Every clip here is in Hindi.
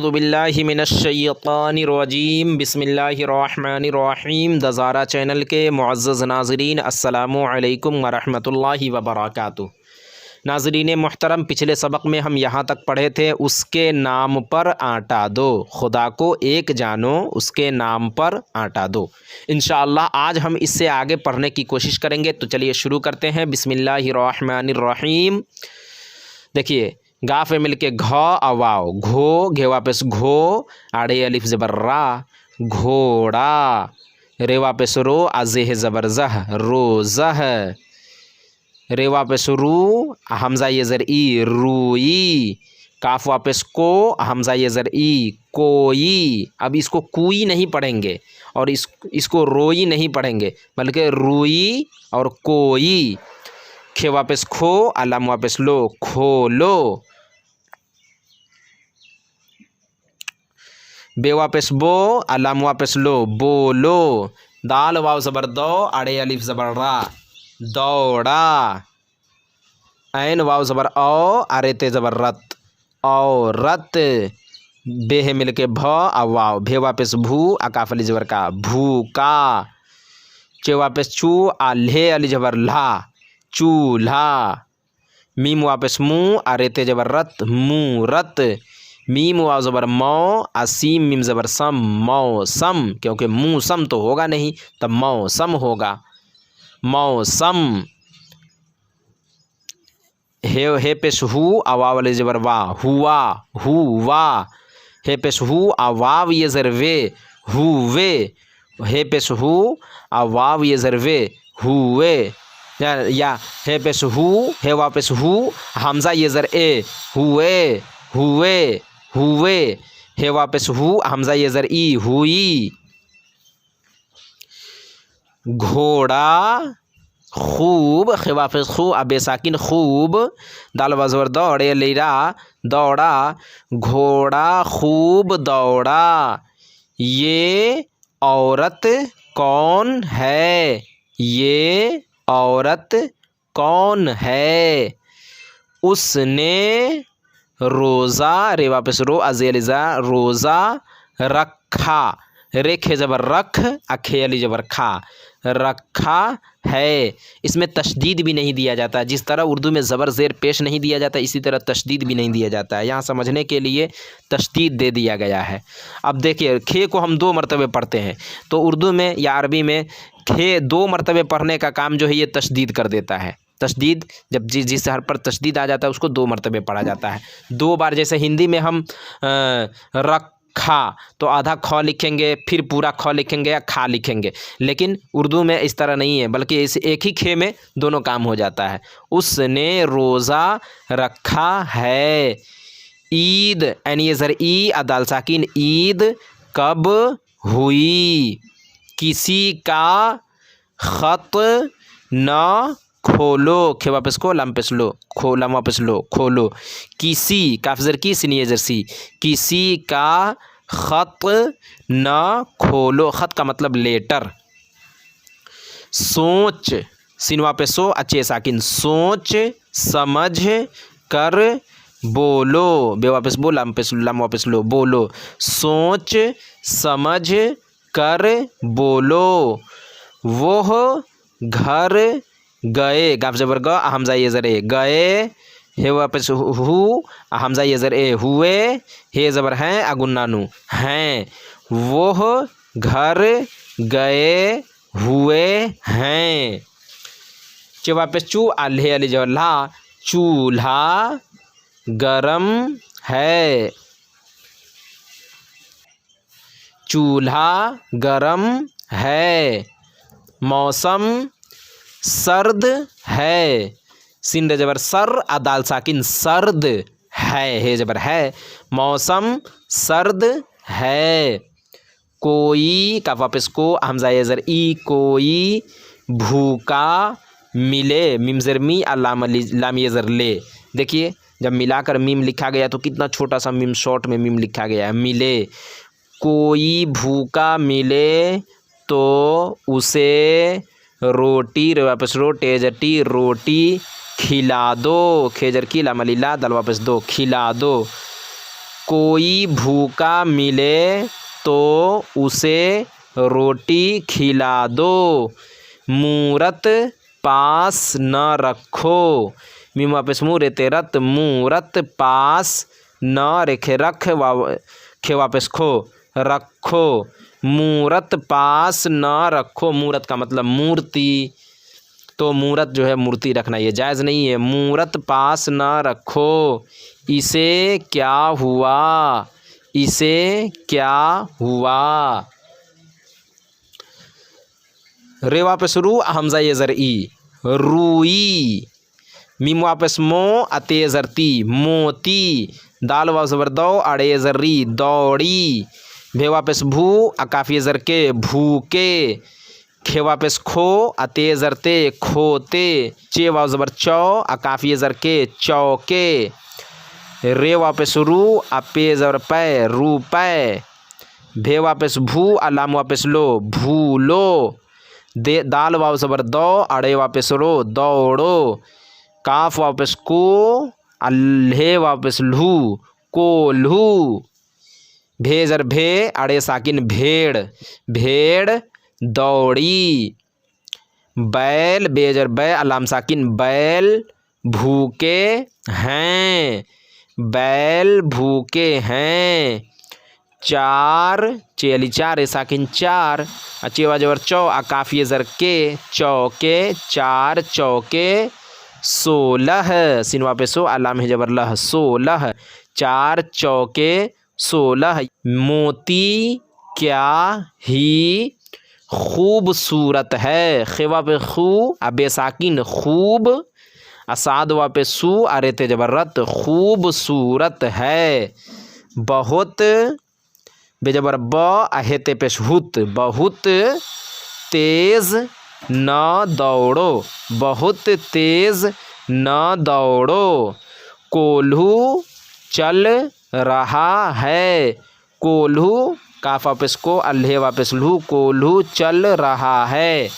बिल्लाहि मिनश्शैतानिर्रजीम बिस्मिल्लाहिर्रहमानिर्रहीम द ज़ारा चैनल के मुअज़्ज़ज़ नाज़रीन अस्सलामु अलैकुम वरहमतुल्लाहि वबरकातुहू। नाज़रीन मोहतरम, पिछले सबक में हम यहाँ तक पढ़े थे, उसके नाम पर आटा दो, खुदा को एक जानो, उसके नाम पर आटा दो। इंशाअल्लाह आज हम इससे आगे पढ़ने की कोशिश करेंगे। तो चलिए शुरू करते हैं। बिस्मिल्लाहिर्रहमानिर्रहीम। देखिए, गा पे मिल के घ अवाव, घो घे वापस घो, आड़े अलिफ ज़बर रा, घोड़ा। रे वापस रो, अज़े ज़बर ज़ह, रोज़ह। रे वापस रू, हमज़ा ये ज़र ई, रूई। काफ वापस को, हमज़ा ये ज़र ई, कोई। अब इसको कुई नहीं पढ़ेंगे और इसको रोई नहीं पढ़ेंगे, बल्कि रूई और कोई। खे वापस खो, अलाम वापस लो, खोलो। बे वापस बो, अलाम वापस लो, बोलो। दाल वाव ज़बर दो, अड़े अलिफ ज़बर रा, दौड़ा। ऐन वाव ज़बर औ, अरे ते ज़बर रत, औरत। बे है मिल के भ अवाव, भे वापस भू, अकाफ अली ज़बर का, भूका। चे वापस चू, आल्हे अली ज़बर ला, चूल्हा। मीम वापस मुँह, अरे ते ज़बर रत, मूरत। मीम वाव ज़बर मौ, असीम मीम ज़बर सम, मौसम। क्योंकि मूसम तो होगा नहीं, तब मौसम होगा, मौसम। हे पेश हु, अवाव वाले ज़बर वा, हुआ, हुआ। हे पेश हु, अवाव ये ज़र वे, हुए। हे पेश हु, अवाव ये ज़र वे, हुए। या हे पेश हु, हे वापस हु, हमज़ा ये ज़र ए, हुए, हुए, हुए। हे वापस हु, हमज़ा ये ज़र ई, हुई। घोड़ा, खूब। खे वापस खू, अबे साकिन, खूब। दाल बज़वर दौड़े लेरा, दौड़ा। घोड़ा खूब दौड़ा। ये औरत कौन है, ये औरत कौन है। उसने रोज़ा, रे वापस रो, अज़े अलिज़ा, रोज़ा रखा। रे खे ज़बर रख, अखे अली ज़बर खा, रखा है। इसमें तशदीद भी नहीं दिया जाता। जिस तरह उर्दू में ज़बर ज़ेर पेश नहीं दिया जाता, इसी तरह तशदीद भी नहीं दिया जाता है। यहाँ समझने के लिए तशदीद दे दिया गया है। अब देखिए, खे को हम 2 मरतबे पढ़ते हैं, तो उर्दू में या अरबी में खे 2 मरतबे पढ़ने का काम जो है ये तशदीद कर देता है। तशदीद, जब जिस हर पर तशदीद आ जाता है उसको 2 मरतबे पढ़ा जाता है। 2 बार, जैसे हिंदी में हम रखा तो आधा ख लिखेंगे, फिर पूरा ख लिखेंगे या खा लिखेंगे, लेकिन उर्दू में इस तरह नहीं है, बल्कि इस एक ही खे में दोनों काम हो जाता है। उसने रोज़ा रखा है। ईद, यानी ये ज़र ई, अदाल साकिन, ईद कब हुई। किसी का ख़त न खोलो। खे वापस को, लम पेश लो, खो, लम वापस लो, खोलो। किसी, काफ़ की, सिनी ज़र सी, किसी का ख़त न खोलो। ख़त का मतलब लेटर। सोच, सिन वापस सो, अच्छे साकिन, सोच समझ कर बोलो। बे वापस बो, लम वापस लो, बोलो। सोच समझ कर बोलो। वह घर गए, गाफ ज़बर ग, हमज़ा ये ज़र ए, गए। हे वापस हु, हमज़ा ये ज़र ए, हुए। हे ज़बर हैं, अगुन्नानु, हैं। वह घर गए हुए हैं। चे वापस चू, आल्हे अली ज़बर ला, चूल्हा गरम है, चूल्हा गरम है। मौसम सर्द है। सिंध ज़बर सर, अदाल साकिन, सर्द है, हे ज़बर है। मौसम सर्द है। कोई, का वापस को, हमज़ा ये ज़र ई, कोई भूखा मिले। मीम ज़र मी, अलाम लाम ये ज़र ले। देखिए, जब मिलाकर मीम लिखा गया तो कितना छोटा सा मीम, शॉर्ट में मीम लिखा गया है, मिले। कोई भूखा मिले तो उसे रोटी, रे वापस रो, टेजटी, रोटी खिला दो। खेजर की, लामलीला, दल वापस दो, खिला दो। कोई भूखा मिले तो उसे रोटी खिला दो। मूरत पास न रखो। मीम वापस मुँह रेते रत मूरत पास न रेखे रख खे वापस खो रखो। मूरत पास न रखो। मूरत का मतलब मूर्ति, तो मूरत जो है मूर्ति रखना ये जायज़ नहीं है। मूरत पास न रखो। इसे क्या हुआ, इसे क्या हुआ। रे वापस रू हमजा ये जर ई रूई। मीम वापस मो अते जरती मोती। दाल वापस ज़बर दो अड़े जर्री दौड़ी। भे वापस भू अकाफी जर के भूके। खे वापस खो अते जरते खोते। चे वाव ज़बर चौ अकाफी जर के चौके। रे वापस रू अपे ज़बर पै रूपै। भे वापस भू अलाम वापस लो भूलो। दे दाल वाव ज़बर दो अड़े वापस रो दौड़ो। काफ वापस को अल्हे वापस लू कोल्हू। भे जर भे अड़े साकिन भेड़ भेड़ दौड़ी। बैल बेजर बै अलाम साकिन बैल भूखे हैं बैल भूखे हैं। चार चेली चार साकिन चार अचेवा जबर चौ अकाफी जर के चौके चार चौके। 16 सिनवा पे सो अलाम है जबर लह 16 चार चौके 16। मोती क्या ही खूबसूरत है। खेवा पे खू अबे साकिन खूब असाद वा पे सू अरे ते जबरत खूबसूरत है। बहुत बेजबर ब अहेते पेश हुत बहुत तेज न दौड़ो बहुत तेज न दौड़ो। कोल्हू चल रहा है कोल्हू काफ वापस को अल्हे वापस लू कोल्हू चल रहा है।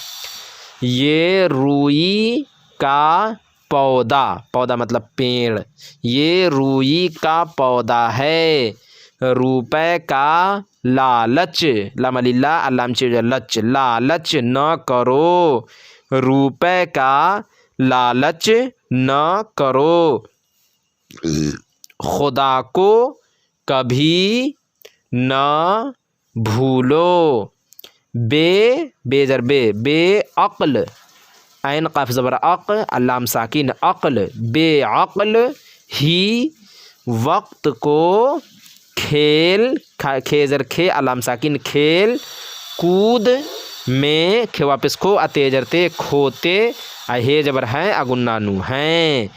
ये रुई का पौधा पौधा मतलब पेड़ ये रुई का पौधा है। रुपए का लालच लामलिल्ला अल्लाम चे लच लालच न करो। रुपए का लालच न करो। खुदा को कभी न भूलो। बेजर बे अक्ल ऐन काफ ज़बर अक अल्लाम साकिन अक्ल बेअक्ल ही वक्त को खेल खेजर खे अल्लाम साकिन खेल कूद में खे वापस खो अतेजरते खोते अहे जबर हैं अगुन्नानू हैं।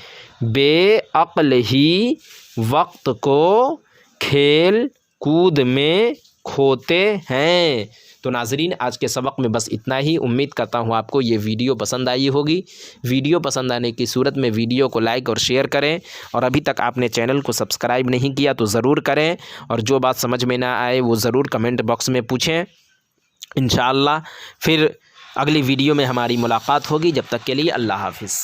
बेअक्ल ही वक्त को खेल कूद में खोते हैं। तो नाजरीन आज के सबक में बस इतना ही। उम्मीद करता हूँ आपको ये वीडियो पसंद आई होगी। वीडियो पसंद आने की सूरत में वीडियो को लाइक और शेयर करें और अभी तक आपने चैनल को सब्सक्राइब नहीं किया तो ज़रूर करें और जो बात समझ में ना आए वो ज़रूर कमेंट बॉक्स में पूछें। इंशाअल्लाह फिर अगली वीडियो में हमारी मुलाकात होगी। जब तक के लिए अल्लाह हाफिज़।